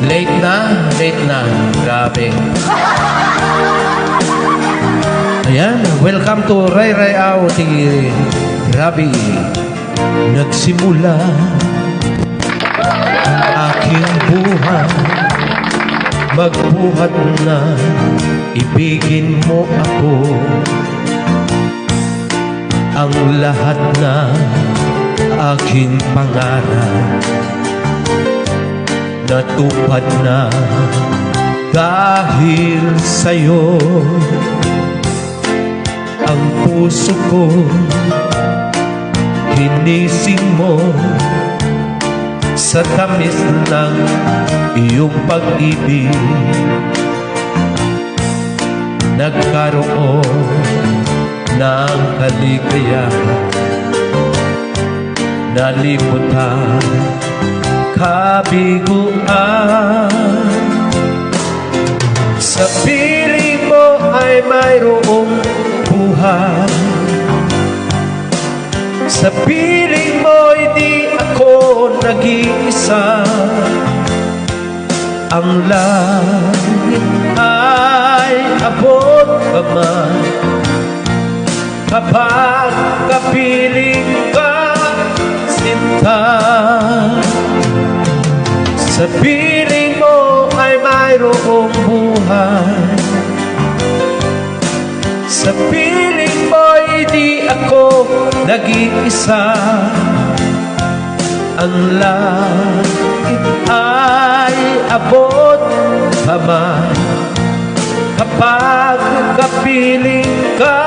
Late na. Grabe. Ayan, welcome to Ray Ray Out, Rabi. Nagsimula ang aking buhay. Magbuhat na, ibigin mo ako. Ang lahat na aking pangarap natupad na dahil sa'yo. Ang puso ko hinising mo sa tamis ng iyong pag-ibig. Nagkaroon ng kaligayahan, nalimutan kabiguan. Sa piling mo ay mayroong buhay. Sa piling mo hindi ako nag-iisa. Ang langit ay abot pa man kapag kapiling ka, sinta. Sa piling mo ay mayroong buhay. Sa piling mo hindi ako nag-iisa. Ang langit ay abot pa man kapag kapiling ka,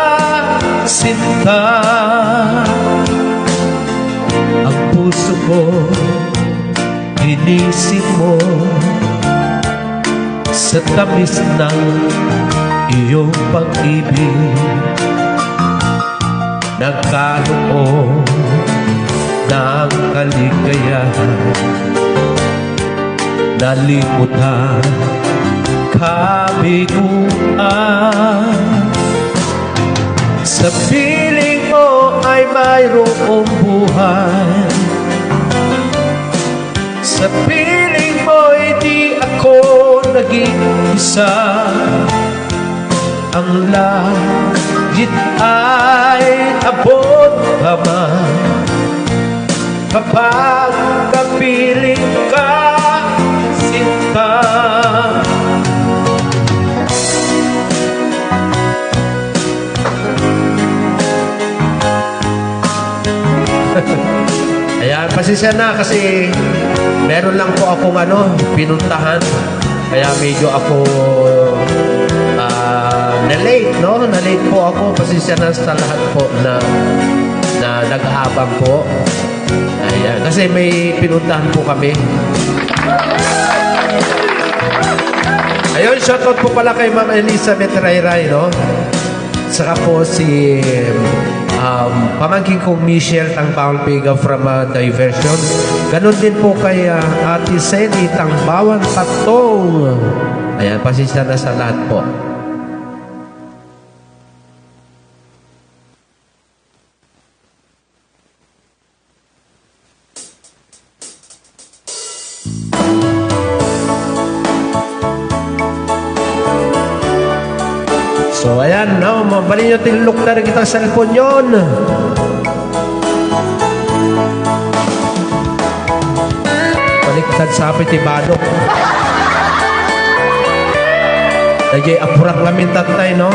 sinta. Ang puso ko inisip mo sa tamis ng iyong pag-ibig. Nagkaroon ng kaligayahan, nalimutan kabiguan. Sa piling mo ay mayroong buhay. Sa piling mo hindi ako nag-iisa. Ang langit ay abot pa man kapag kapiling ka, sinta. Ayan, pasensya na kasi meron lang po akong pinuntahan. Kaya medyo ako na-late, no? Na-late po ako. Pasensya na sa lahat po na nag-aabang po. Ayan, kasi may pinuntahan po kami. Ayun, shoutout po pala kay Ma'am Elizabeth Rayray, no? Saka po si pamangkin kong Michelle Tangbawan Piga from Diversion. Ganon din po kay Ate Sally Tangbawan Patong. Ayan, pasensya na sa lahat po. So, ayan, no? Mabali nyo tinlok na rin kitang cellphone yun. Baliktad sa apit ibadok. Nagyay apurak lamin tatay, no?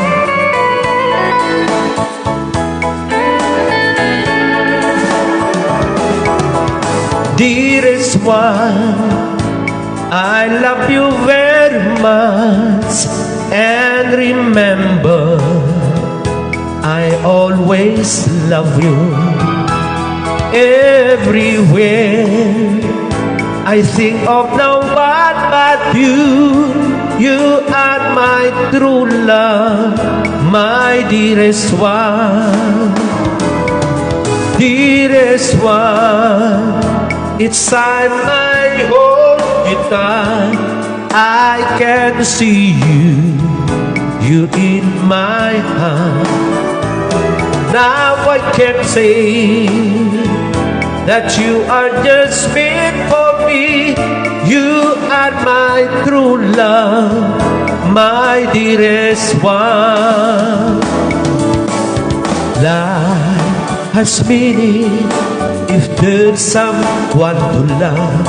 Dearest one, I love you very much. And remember, I always love you. Everywhere I think of no one but you. You are my true love, my dearest one. Dearest one, it's time I hold you tight. I can see you in my heart. Now I can say that you are just meant for me. are my true love, my dearest one. Life has meaning if there's someone to love,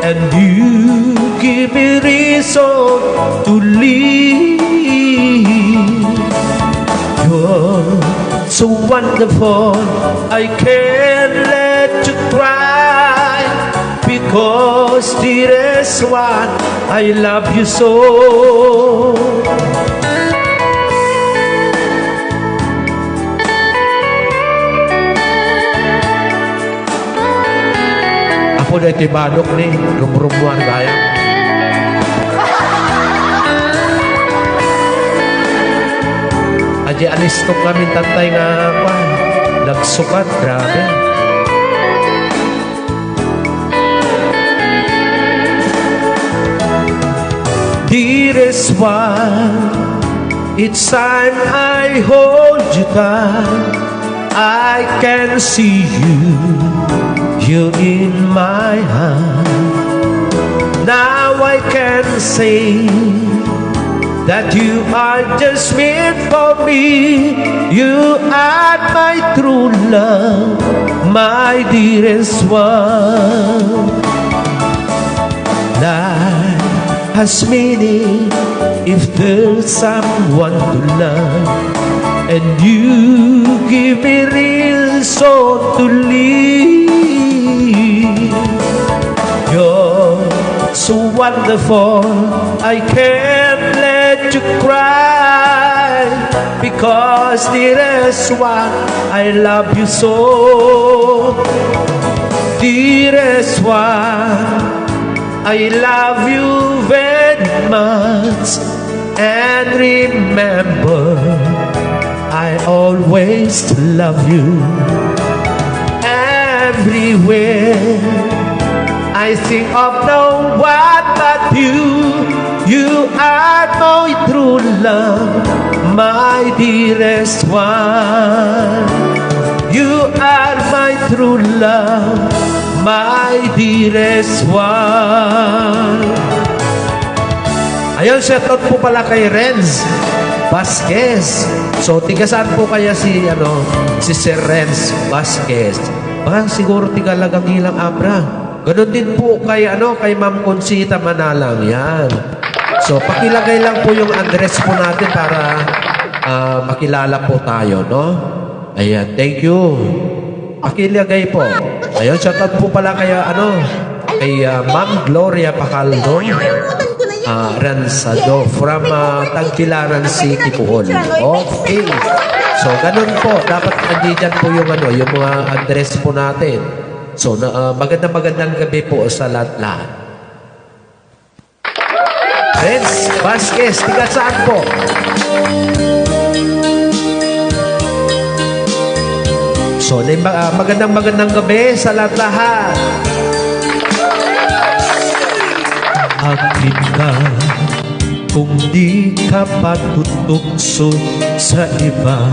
and you give me reason to live. You're so wonderful, I can't let you cry, because dearest one, I love you so. Ako na itibadok ni rumrumuan kaya. Aji alistok namin tantay nga kwa. Nagsukat, grabe. Dearest one, it's time I hold you tight. I can see you're in my heart. Now I can say that you are just meant for me. You are my true love, my dearest one. Life has meaning if there's someone to love, and you give me reason to live. You're so wonderful, I can't let you cry, because dearest one, I love you so. Dearest one, I love you very much, and remember, I always love you. Everywhere I think of no one but you. You are my true love, my dearest one. You are my true love, my dearest one. Ayun, shoutout po pala kay Renz Vasquez. So, tiga saan po kaya si Sir Renz Vasquez? Baka siguro tiga Lagang Ilang Abra. Ganon din po kay Ma'am Consita Manalang. Yan. So, pakilagay lang po yung address po natin para makilala po tayo, no? Ayan, thank you. Pakilagay po. Ayun, shoutout po pala kay Ma'am Gloria Pacaldo. Ransado from Tagbilaran City, Bohol. Okay. So, ganun po. Dapat andyan po yung mga address po natin. So, magandang gabi po sa lahat-lahat. Renz Vasquez, tiga saan po? So, magandang gabi sa lahat-lahat. Akin ka kung di ka patutukso sa iba,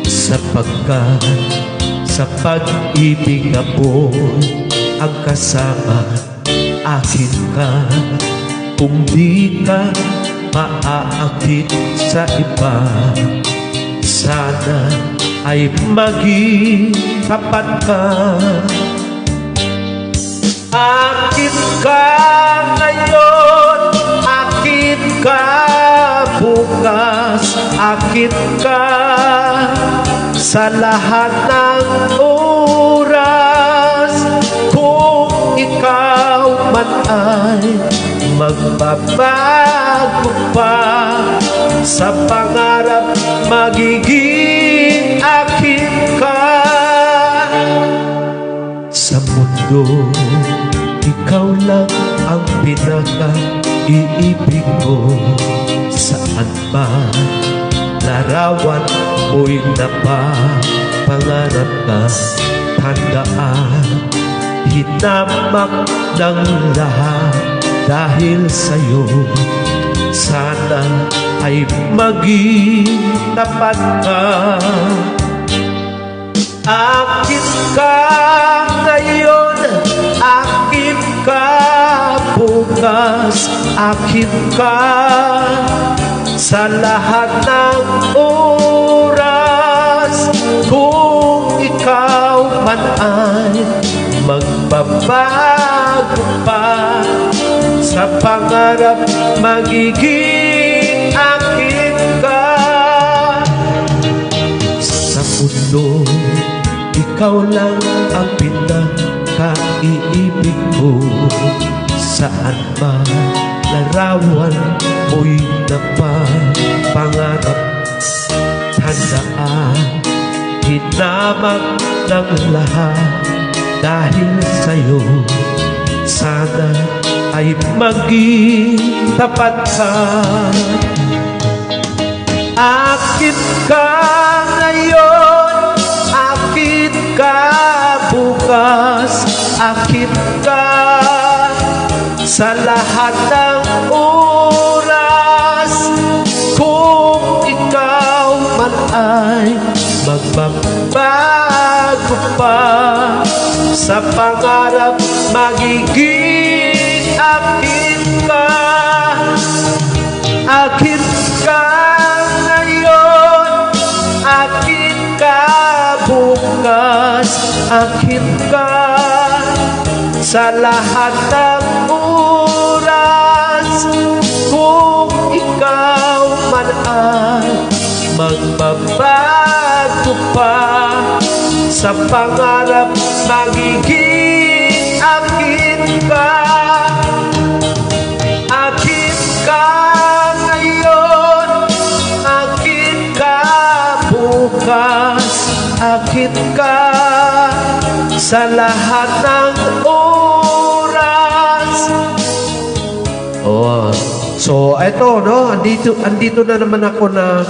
sapagkat sa pag-ibig ako'y ang kasama. Akin ka kung di ka maaakit sa iba, sana ay maging tapat ka. Akin ka ngayon, akin ka bukas, akin ka sa lahat ng oras. Kung ikaw man ay magbabago pa, sa pangarap magiging akin ka. Sa mundo, ikaw lang ang pinaka-iibig ko. Saan ba larawan mo'y napapangarap ka? Tandaan, hinamak ng lahat dahil sa'yo. Sana ay maging tapat ka. Akin ka ngayon, akin ka bukas, bukas, akin ka sa lahat ng oras. Kung ikaw man ay magbabago pa, sa pangarap magiging akin ka. Sa mundo, ikaw lang ang pinaka-iibig ko. Saan man larawan mo'y napapangarap. Tandaan, hinamak ng lahat dahil sa'yo. Sana ay maging tapat ka. Akin ka ngayon, akin ka bukas, akin ka sa lahat ng oras. Kung ikaw man ay magbabago pa, sa pangarap magiging akin ka. Akin ka ngayon, akin ka bukas, akin ka sa lahat ng oras. Kung ikaw man ay magbabago pa, sa pangarap magiging akin ka. Akin ka ngayon, akin ka bukas, akin ka sa lahat ng oras. Oh, so eto no, andito na naman ako na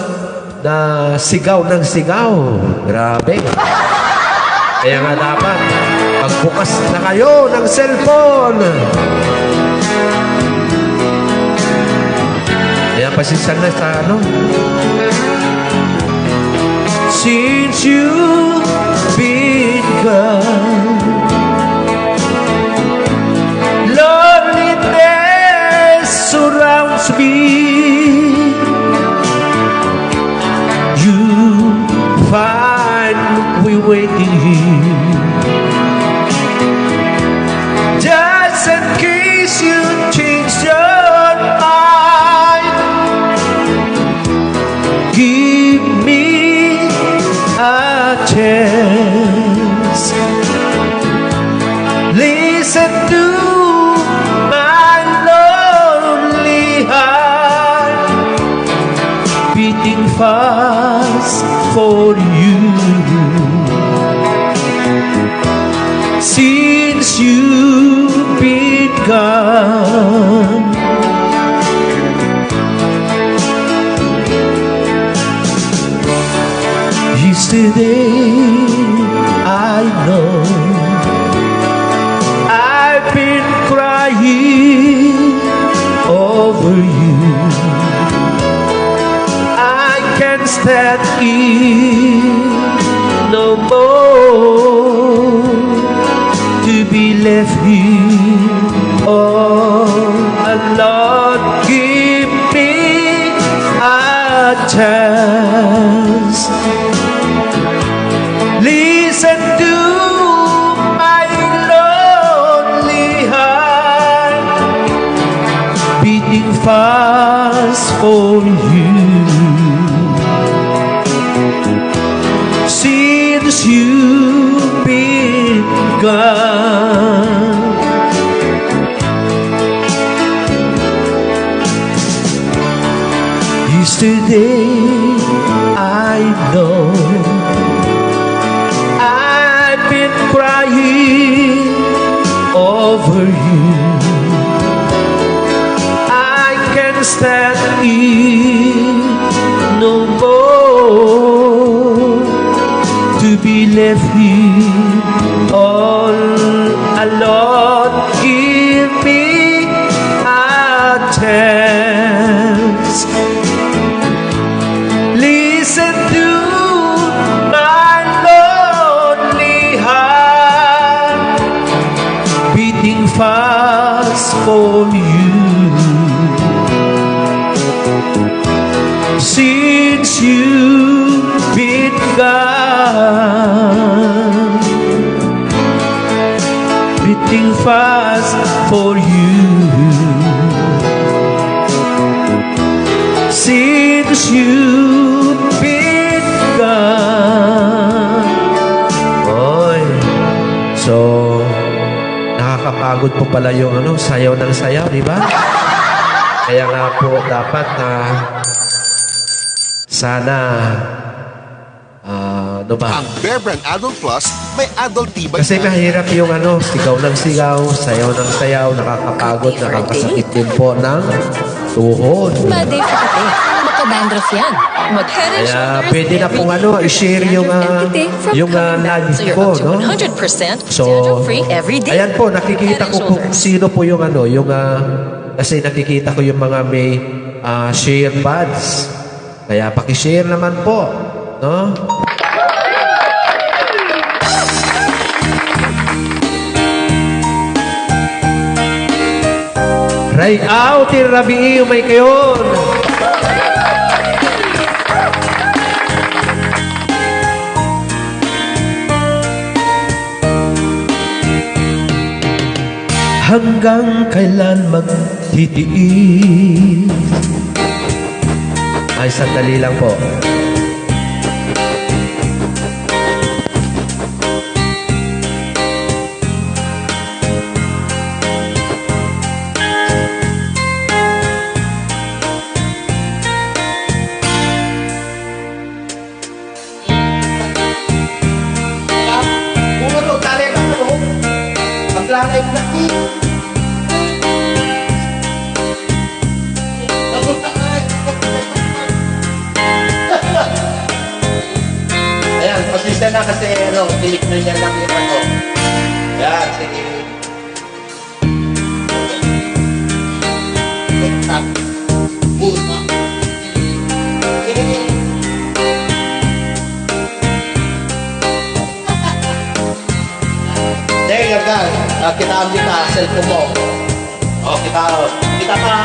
sigaw ng sigaw. Grabe. Kaya nga dapat magbukas na kayo ng cellphone. Kaya pasisyan na sa ano. Since you've been gone, loneliness surrounds me. You find me waiting here, just in case you change your mind. Give me a chance. Listen to my lonely heart beating fast for you. Since you've been gone, yesterday I know I've been crying over you. I can't stand it no more, to be left here all alone. Give me a chance. Listen to my lonely heart beating fast for you. Since you've been gone, yesterday I know I've been crying over you. I can't stand it no more, to be left here all alone. Give me a chance. Listen to my lonely heart beating fast was for you. Since you've been gone, beating fast for you. Since you've been gone. Oy. So, nakakapagod po pala yung sayaw ng sayaw, di ba? Kaya nga po, dapat sana ano ba? Ang Bear Brand Adult Plus may adult tibay Kasi na. mahirap yung sigaw ng sigaw, sayaw ng sayaw, nakakapagod, nakakasakit din po ng tuhod. Bad day for kate. Makadandruff yan. Mag-head and Kaya shoulders pwede na pong every day. i-share yung Everyday from coming back. live So you're ko, up to no? 100% So, dandruff-free every day. ayan po, nakikita Head and ko kung shoulders. sino po yung kasi nakikita ko yung mga may share buds. Kaya pakishare naman po, no? Right out in Rabii, umay kayon. Hanggang kailan magtitiis? Ay, sandali lang po. Kung tali ka maglalay na Ayan, pasisya na kasi tinignan niya lang yung Ayan, sige. Dahil agad, kita ang kita, cellphone mo. Kita pa.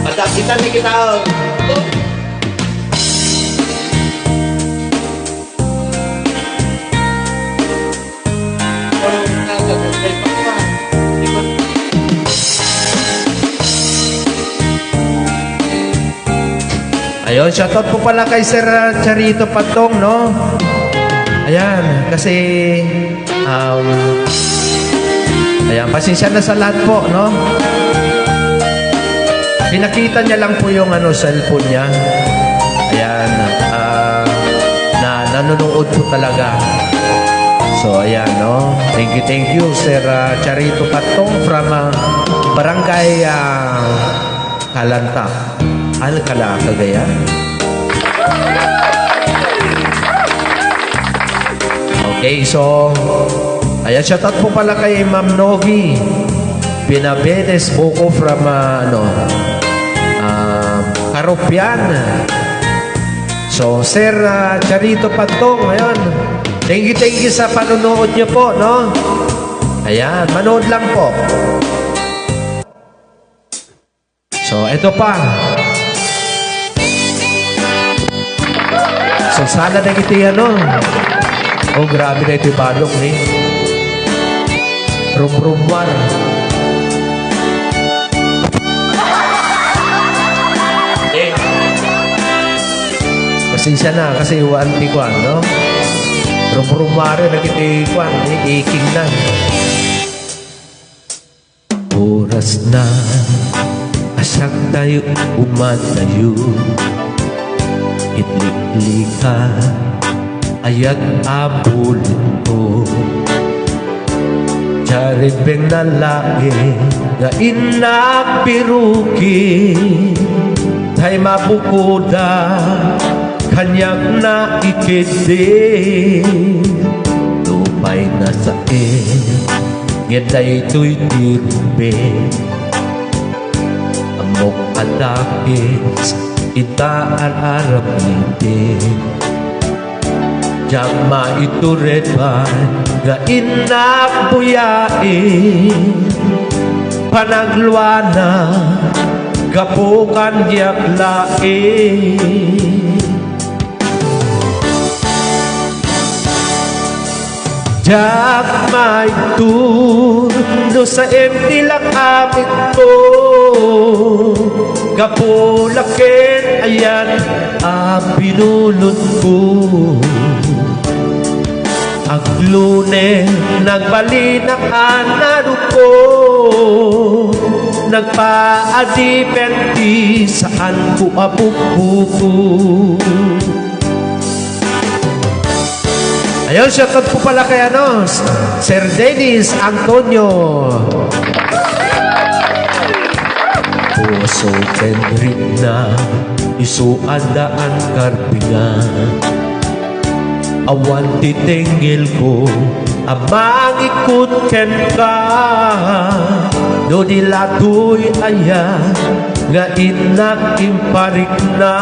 Kita ni kita. Ayun, shoutout po pala kay Sir Charito Patong, no? Ayan, kasi ayan, pasensya na sa lahat po, no? Pinakita niya lang po yung cellphone niya. Ayan, na nanonood po talaga. So, ayan, no? Thank you, Sir Charito Patong from Barangay Kalanta. Alcala, Cagayan. Okay, so, ayan, shoutout po pala kay Ma'am Novi Pinabedes Boko from, Karupian. So, Sir Charito Patong, ayun, thank you sa panonood niyo po, no? Ayan, manood lang po. So, eto pa. So, sana na ito Oh, grabe na ito yung balok ni. Rum-rumwar. Pasensya na kasi wanti ko, no? Rum-rumwar na ito yung iking na. Oras na asak tayo umatayo. Itlikli ka ayat abulin ko. Jaribeng nalae nga inapiruki tay mabukuda kanyak na ikiti. Lumay na sa ngeday ito'y dirbe amok adakis itaan arap niti. Jama itu redbay nga inabuyain panagluana gapukan diak lain. Jak may no sa empty lang amit ko kapulakin ayan pinulot ko. Ang lunes nagbalinak anaro ko nagpaadipenti saan ko apupuko. Ayun, shoutout po pala kay Sir Dennis Antonio. Puso kendrik na isuandaan karbingan. Awan titinggil ko amang ikut ken ka. Do dilatoy aya nga inak imparik na.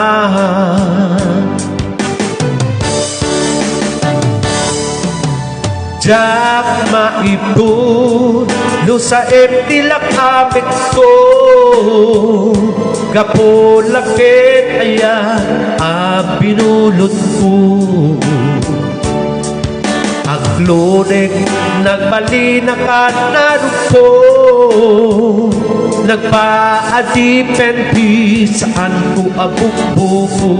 Jak maipun no sa empty lang amik ko kapulakin ayan binulot ko. Ang lunek nagbalinakan naro ko nagpaadipenti saan ko abukbuko.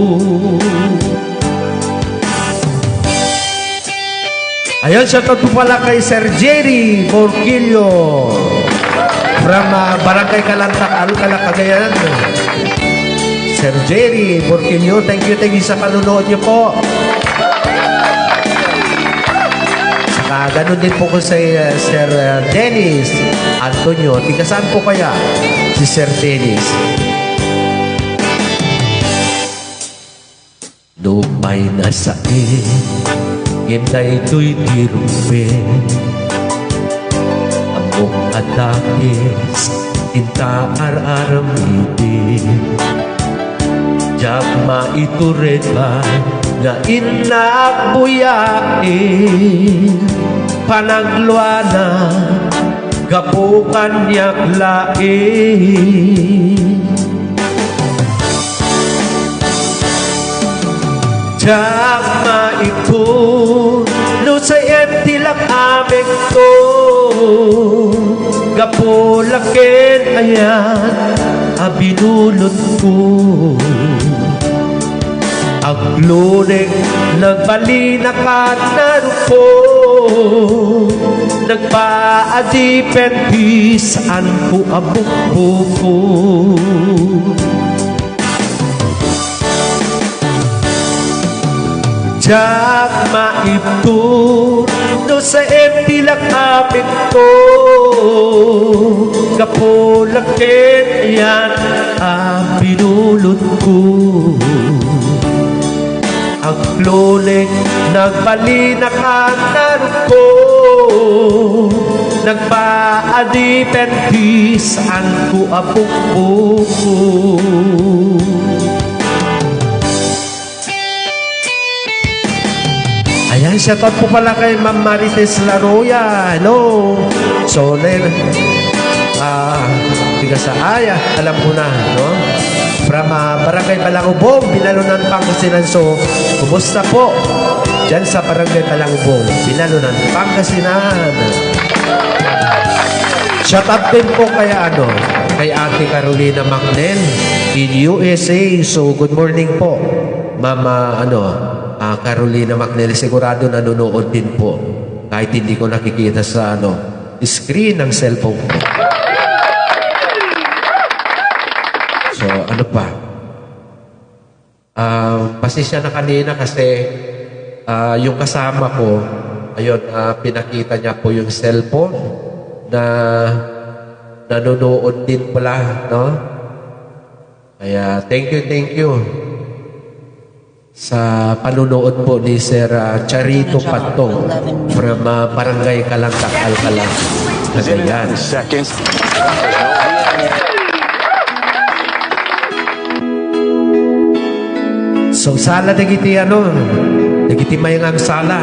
Ayun, shoutout po pala kay Sir Jerry Borquillo from Barangay Kalantak, Cagayan. Sir Jerry Borquillo, thank you sa panunood niyo po. Saka ganun din po ko sa Sir Dennis Antonio. Tiga saan po kaya si Sir Dennis? Lumay na sa Ginday to'y tirupin Amok atakis Tinta ar-aramidin Jak maitureta Na inak buyain Panagluana Gapukan yak lain Jak maipun no sa empty lang amik ko kapulakin ayan binulot ko. Ang lunek nagbalinakan naro ko nagpaadipenti saan ko abukbuko. Jak maipun no sa empty lang amik ko kapulakin ayan binulot ko. Ang lunek nagbalinakan naro ko nagpaadipenti saan ko abukbuko. Ayan, shoutout po pala kay Ma'am Marites Laroya. Hello. So, tiga sa Aya, alam ko na, no? From Barangay Balangubong, Binalunan, Pangasinan. So, kumusta po? Diyan sa Barangay Balangubong, Binalunan, Pangasinan. Shoutout din po kay kay Ate Carolina Macnel in USA. So, good morning po, Mama, Carolina Macnel, sigurado nanonood din po kahit hindi ko nakikita sa screen ng cellphone ko. So ano pa, pasensya na kanina kasi yung kasama ko ayun, pinakita niya po yung cellphone na nanonood din pala, no? Kaya thank you sa panunood po ni Sir Charito Patong from Barangay Kalantak, Alcalá, Cagayan. So sala dagiti dagiti mayang sala.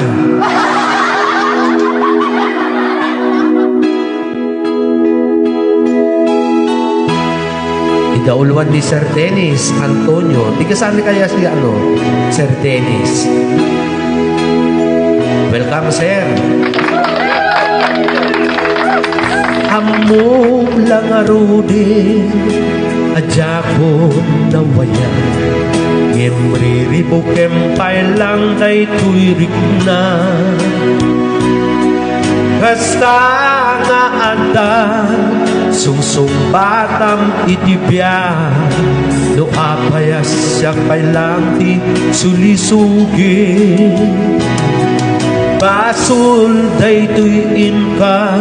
Idauluan ni Sir Dennis Antonio. Di kasali kaya si Sir Dennis. Welcome, Sir. Among lang arudi, adya ko nawaya. Ngimriribo kempay lang day tuirik na. Kasta nga anda, sungsumbatam itibya. No apayas siya kay lang ti sulisugi. Basul day tuyin ka,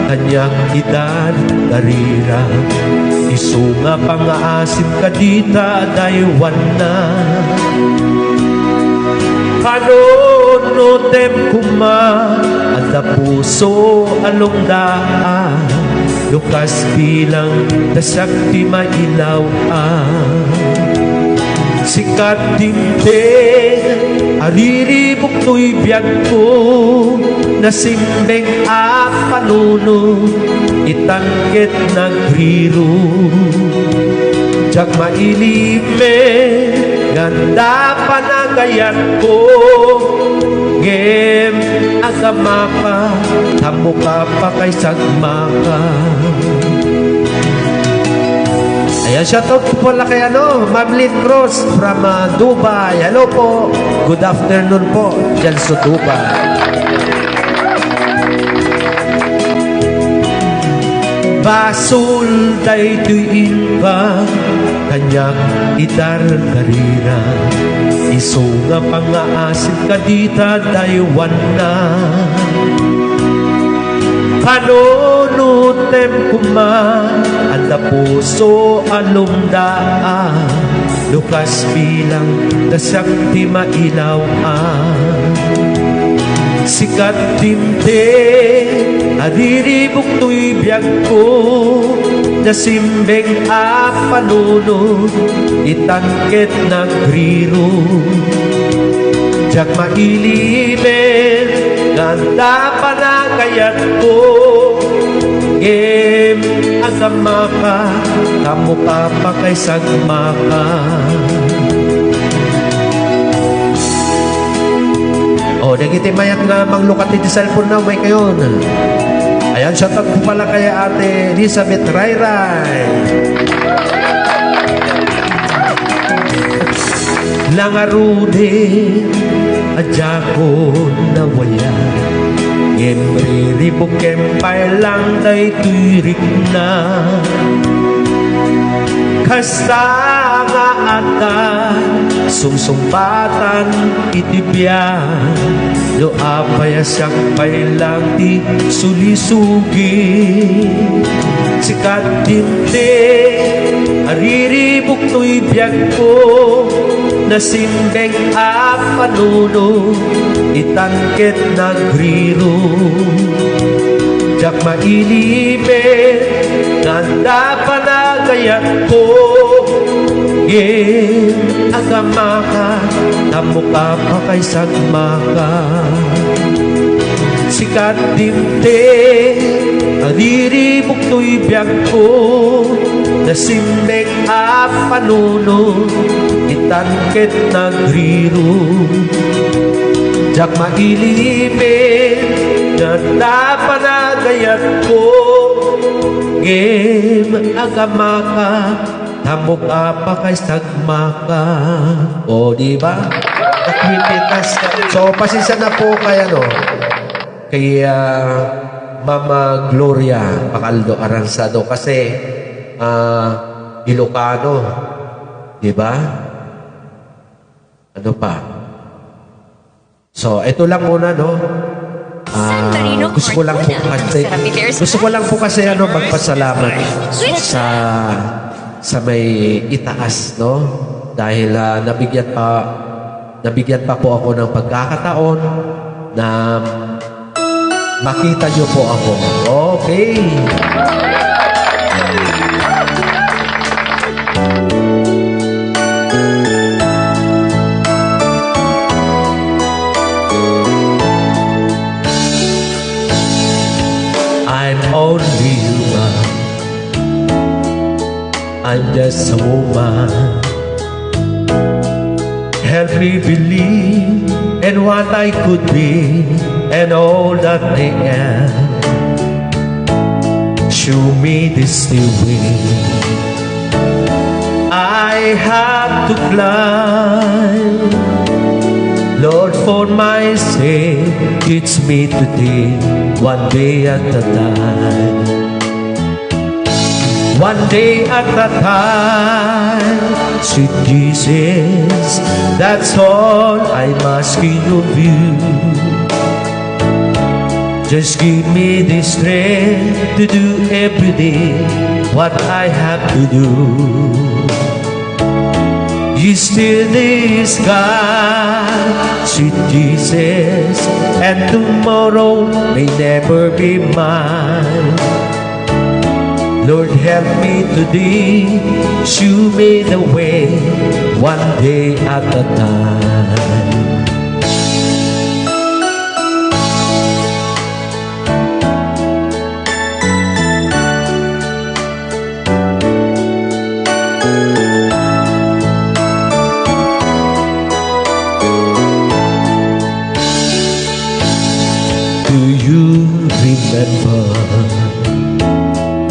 kanyang edad darira. Isunga pangaasim ka dita daywan na. Panonotem kuma at puso along daan. Lukas bilang nasakti mailaw sikat dimdeng ariribok to'y biyag ko nasimbeng panuno itangkit nagriro jak mailime ganda panagayat ko ngem agamaka tamuka pa kay sagmaka. Ayan, shoutout po pala kay Ma'am Lynn Cruz from Dubai. Hello po. Good afternoon po dyan sa Dubai. Basul day tuyin ka, kanyang idar karira. Isunga pangaasin ka dita daywan na. Panonutem kuma anda puso alumdaan. Lukas bilang nasakti mailaw sikat dimdeng ariribok to'y biyag ko nasimbeng panuno itangkit nagriro jak mailimen ganda panagayat ko ngem agamaka kamuka pa kay sagmaka. O, nagiti mayat nga manglukat ni cellphone na may kayon. Ayan, shoutout po pala kay Ate Elizabeth Rayray. Langarude adya ko nawaya. Ngimriribok kempay lang day tuirik na. Kasta nga ata sumsumpatan itibyan. No apaya siyang pailang ti sulisugi. Sikat dimdeng ariribok to'y biyag ko nasimbeng panuno itangkit nagriro jak mailimen ganda panagayat ko ngem agamaka tamuka pa kay sagmaka sikat dimdeng ariribok to'y biyag ko nasimbeng panuno itangkit nagriro jak mailimen ganda panagayat ko ngem agamaka tamuka pa kay sagmaka. O diba? Nakwipitas. So pasensya na po kay kay Mama Gloria Pacaldo Aransado kasi Ilocano, di ba? Ano pa? So, ito lang muna, gusto ko lang po kasi magpasalamat sa may itaas, dahil nabigyan pa po ako ng pagkakataon na makita niyo po ako. Okay. I'm only human. I'm just a woman. Help me believe in what I could be and all that I am. Show me this new way. I have to climb, Lord, for my sake, teach me today, one day at a time. One day at a time, sweet Jesus, that's all I'm asking of you. Just give me the strength to do every day what I have to do. You still the sky, sweet Jesus, and tomorrow may never be mine. Lord, help me today, show me the way, one day at a time. Do you remember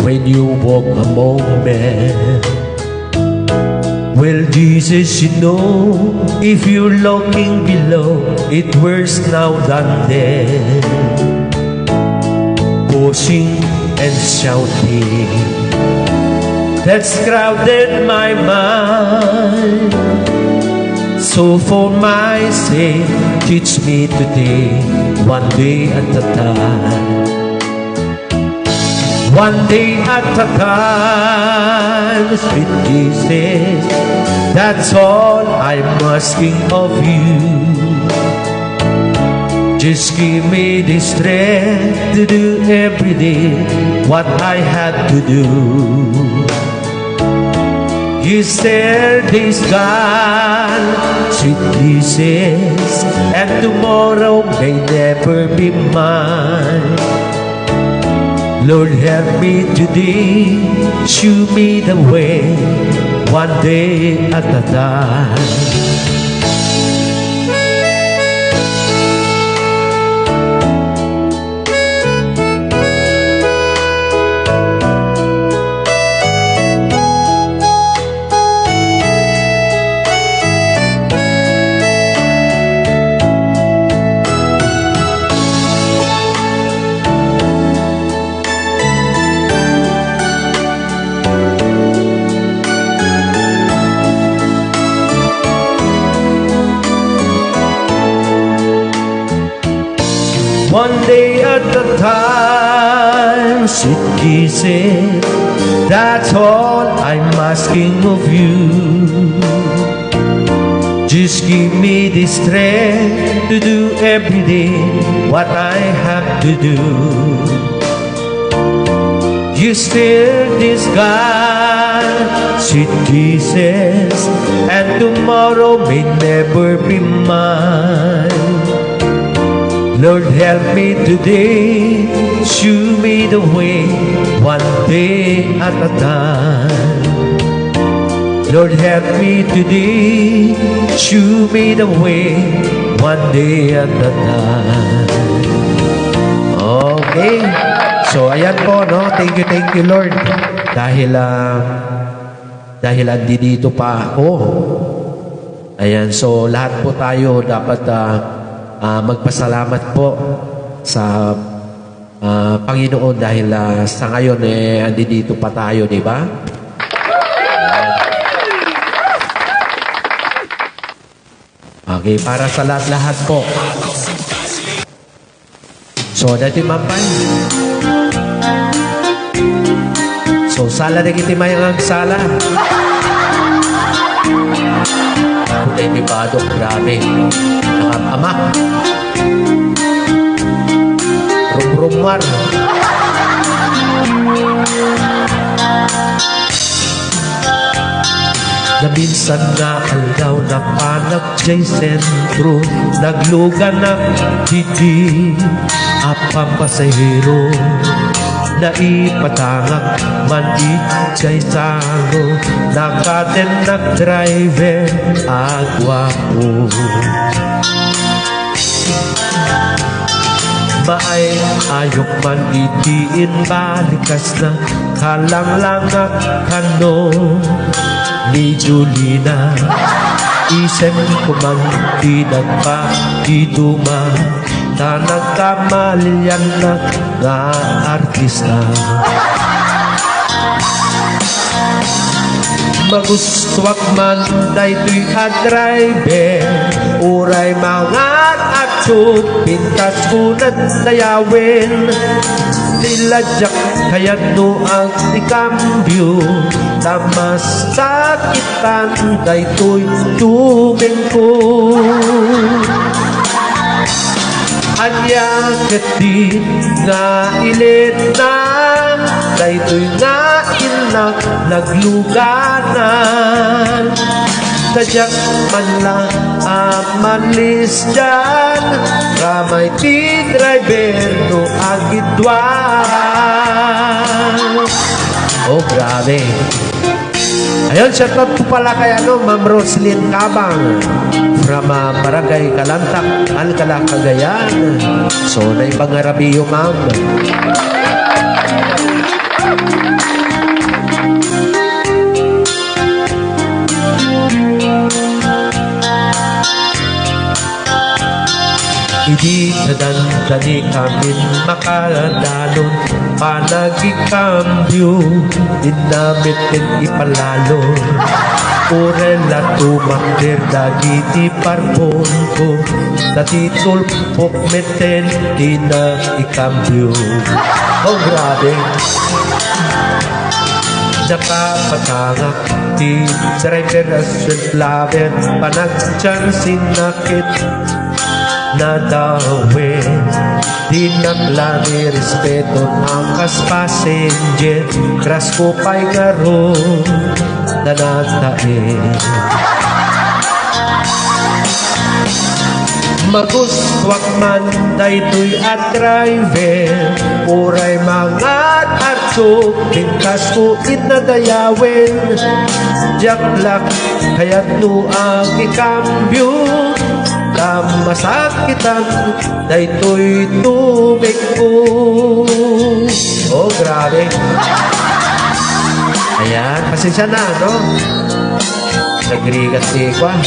when you walk among men? Well, Jesus, you know, if you're looking below, it worse now than then. Pushing and shouting, that's crowded my mind. So for my sake, teach me today, one day at a time. One day at a time, sweet Jesus, that's all I'm asking of you. Just give me the strength to do every day what I had to do. You stare this God, sweet Jesus, and tomorrow may never be mine. Lord, help me today, show me the way, one day at a time. One day at a time, sweet Jesus, that's all I'm asking of you. Just give me the strength to do every day what I have to do. You steer this God, sweet Jesus, and tomorrow may never be mine. Lord, help me today, show me the way, one day at a time. Lord, help me today, show me the way, one day at a time. Okay. So, ayan po, no? Thank you, Lord. Dahil andito pa ako. Ayan, so lahat po tayo dapat magpasalamat po sa Panginoon dahil sa ngayon andito pa tayo, di ba? Okay, para sa lahat po. So, dati mampay. So, sala na kitimay ang sala. Kulay ni Badok, grabe. Nakapama. Rumrumar. Na minsan na aldaw na panak jay sentro, naglugan na hindi apang pasahero. na ipatangak man ikay sango nakaten nag-driver agwapo maay ayok man itiin balikas na kalanglangat kano ni Julina isip ko man di nagpa di duma na nagkamalyan na nga artista magustuwak man daytoy a driver uray mga atsok pintas unad dayawin niladyak kayat no ang ikambyo tamas sakitan daytoy tuming ko anya kati nga ilit na daytoy nga ina nagluganan sadyak man lang amalis dyan ramay ti driver no agidwan oh grabe ayun shout out po pala kay Ma'am Roslyn Cabang from Barangay Kalantak Alcala Cagayan so naipangarabiyo ma'am Hindi nadandani kami makadalon panagikambyo dinamit din ipalalo Urela tumakdir dagiti parpon ko dati tulpok meten di na ikambyo oh grabe nakapatangak di driver aswet laber panagtyan sinakit na dawin di naglami respeto ang kas passenger kras ko pa'y ngaro na natain magustwak man daytoy at driver uray mga arso pintas ko inadayawin jaklak kaya't no ang ikambyo masakitan daytoy tubig ko oh grabe ayan pasensya na no nagrigat si Kwan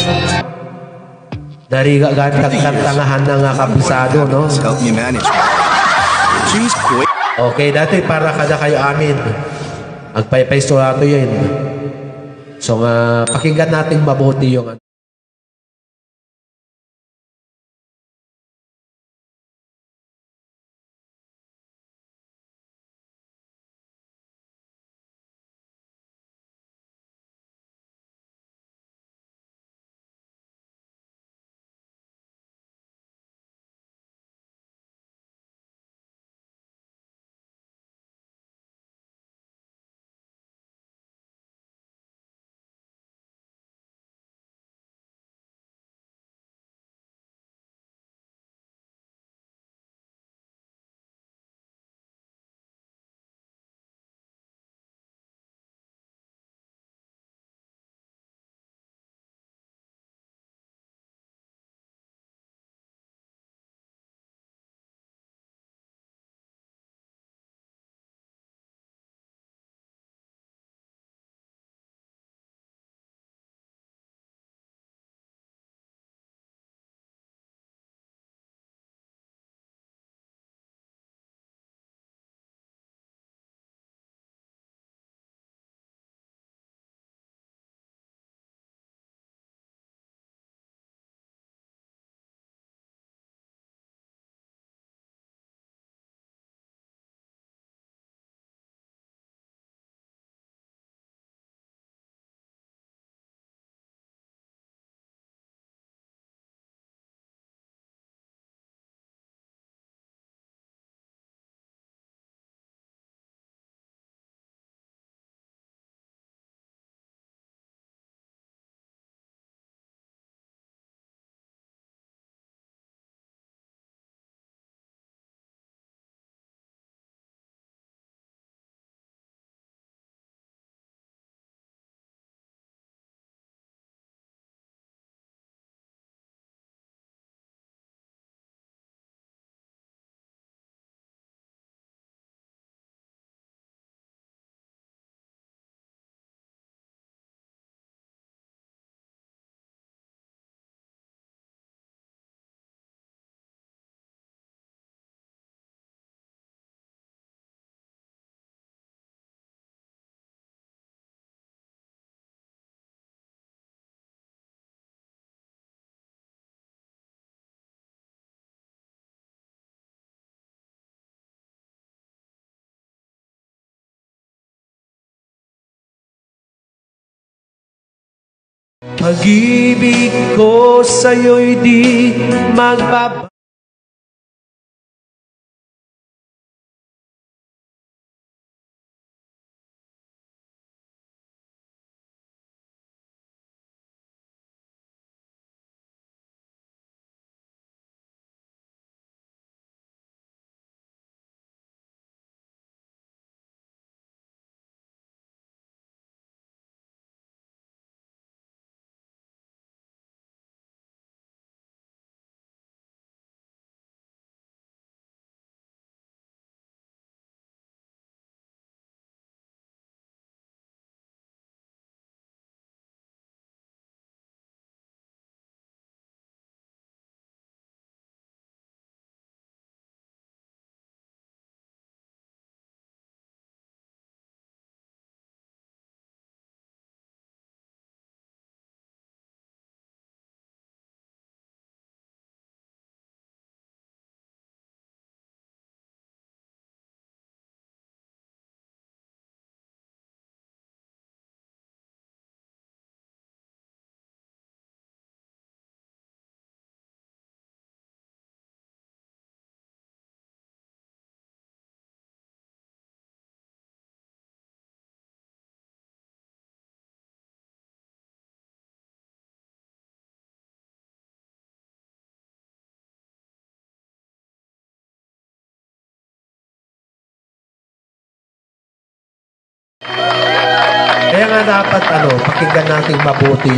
dariga gantag-tangahan na nga kapisado no Help me manage. Choose quick. okay dati para kada kayo amin ang paypay surato yun so pakinggan natin mabuti yung Pag-ibig ko sa'yo'y di magbaba. Kaya nga dapat pakinggan natin mabuti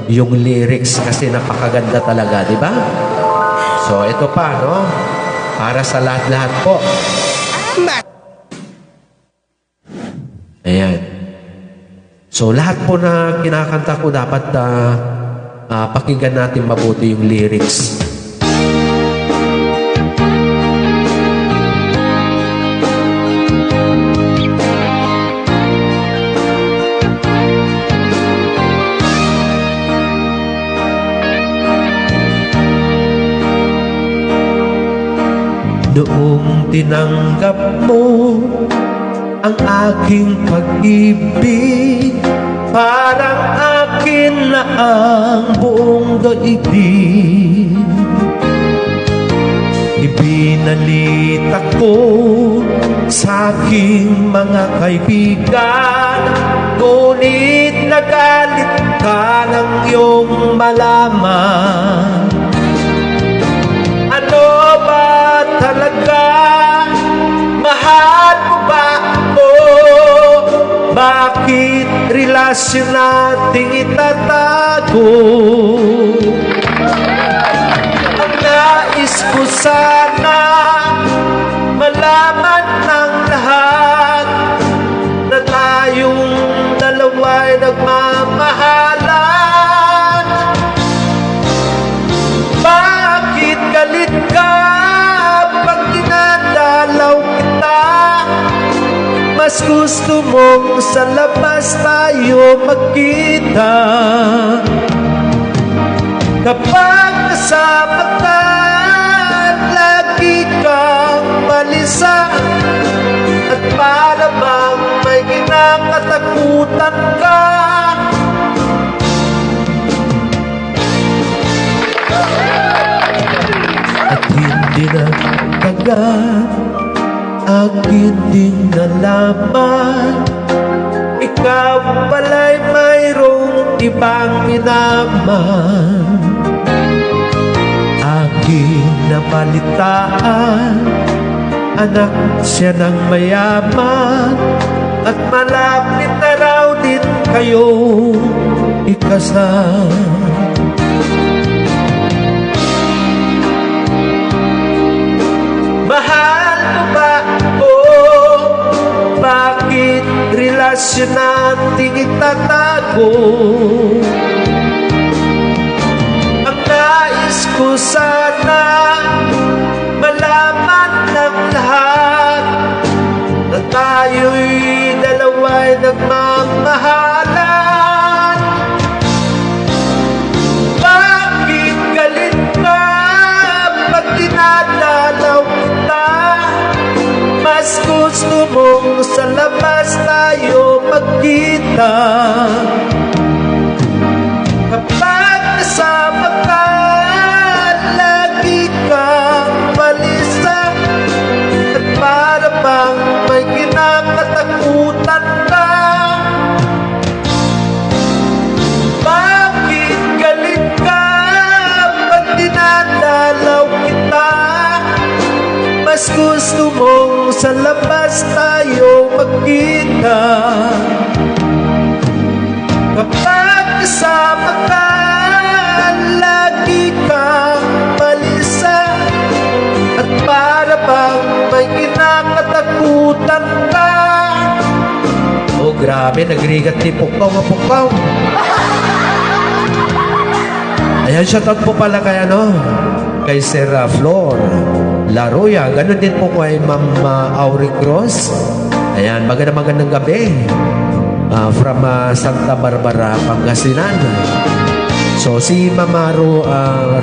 yung lyrics kasi napakaganda talaga, di ba? So ito pa, para sa lahat-lahat po. Ayan. So lahat po na kinakanta ko dapat pakinggan natin mabuti yung lyrics. Noong tinanggap mo ang aking pag-ibig, parang akin na ang buong daigdig. Ibinalita ko sa aking mga kaibigan, ngunit nagalit ka ng iyong malaman. Ano ba talaga? Mahal mo ba ako? Bakit relasyon nating itatago? Ang nais ko sana malaman ng lahat na tayong dalawa'y nagmamahalan. Bakit galit ka pag dinadalaw kita? Mas gusto mong sa labas tayo magkita. Kapag kasama ka, lagi kang balisa, at para bang may kinakatakutan ka. At hindi na agad akin din nalaman, ikaw pala'y mayroong ibang minaman. Aking nabalitaan, anak siya ng mayaman, at malapit na raw din kayo ikasal. Mahal mo ba ako? Bakit relasyon nating itatago? Ang nais ko sana malaman ng lahat na tayo'y dalawa'y nagmamahalan. Bakit galit ka pag dinadalaw kita? Mas gusto mong sa labas tayo magkita. sa labas tayo magkita. Kapag kasama ka, lagi kang balisa. At para bang may kinakatakutan ka. Oh, grabe, nagrigat ni Pukaw nga Pukaw. Ayan, shoutout po pala kay kay Sir Flor Laroya. Ganon din po kay Ma'am Auri Cross. Ayan, magandang gabi. From Santa Barbara, Pangasinan. So, si Mama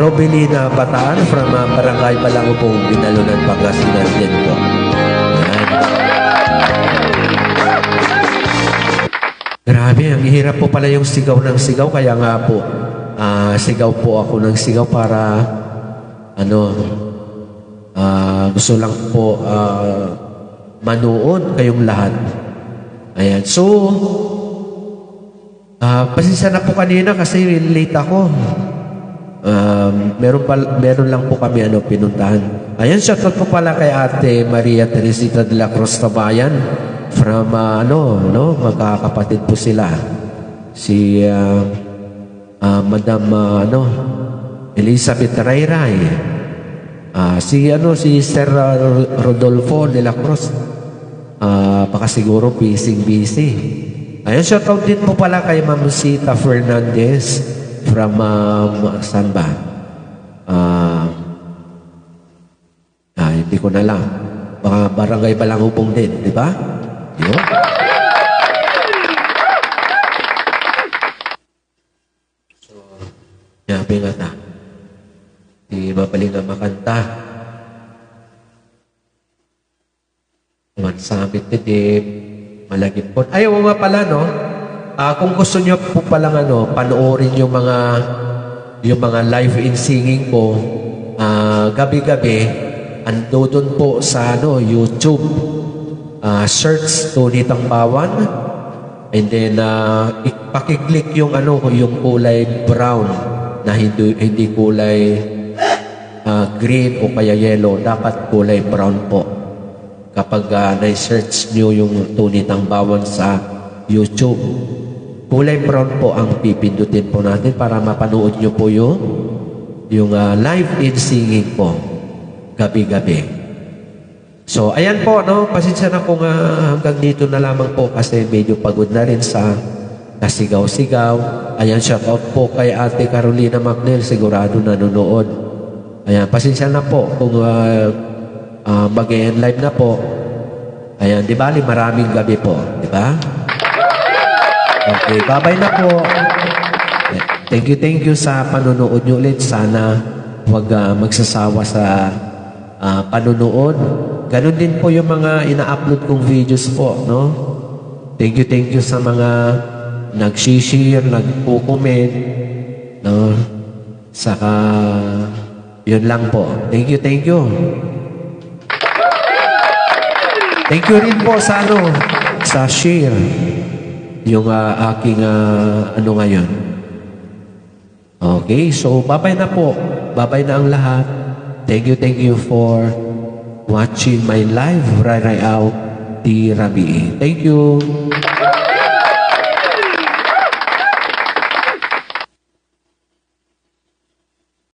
Robelina Bataan from Barangay Balangupong, Binalunan, Pangasinan din po. Ayan. Grabe, ang hirap po pala yung sigaw ng sigaw. Kaya nga po, sigaw po ako ng sigaw para gusto lang po manood kayong lahat. Ayan. So, pasensya na po kanina kasi late ako. Meron lang po kami pinuntahan. Ayan, shoutout po pala kay Ate Maria Teresita de la Cruz Tabayan from magkakapatid po sila. Si Madam Elizabeth Rayray. Si Sir Rodolfo de la Cruz. Baka siguro busy. Ayun, shoutout din po pala kay Ma'am Sita Fernandez from saan ba? Hindi ko na lang. Baka Barangay Balangupong din, di ba? Yun. So, yabi nga ta. Di mabaling na makanta. Mansabit titip, malagip po. Ayaw nga pala, kung gusto nyo po palang panoorin yung mga live in singing ko, gabi-gabi, ando doon po sa YouTube. Search Tony Tangbawan, and then pakiclick yung yung kulay brown na hindi kulay green o kaya yellow, dapat kulay brown po. Kapag na-search nyo yung Tony Tangbawan sa YouTube, kulay brown po ang pipindutin po natin para mapanood nyo po yung live in singing po gabi-gabi. So, ayan po, pasensya na kung hanggang dito na lamang po kasi medyo pagod na rin sa kasigaw-sigaw. Ayan, shoutout po kay Ate Carolina Macnel, sigurado nanonood. Ayan, pasensya na po kung mag-end live na po. Ayan, di bali maraming gabi po, di ba? Okay, bye-bye na po. Thank you sa panonood nyo ulit. Sana huwag magsasawa sa panonood. Ganon din po yung mga ina-upload kong videos po, Thank you sa mga nag-share, nag-comment, Saka, yun lang po. Thank you. Thank you rin po sa sa share yung aking ngayon. Okay, so bye-bye na po. Bye-bye na ang lahat. Thank you for watching my live right out T. Rabi. Thank you.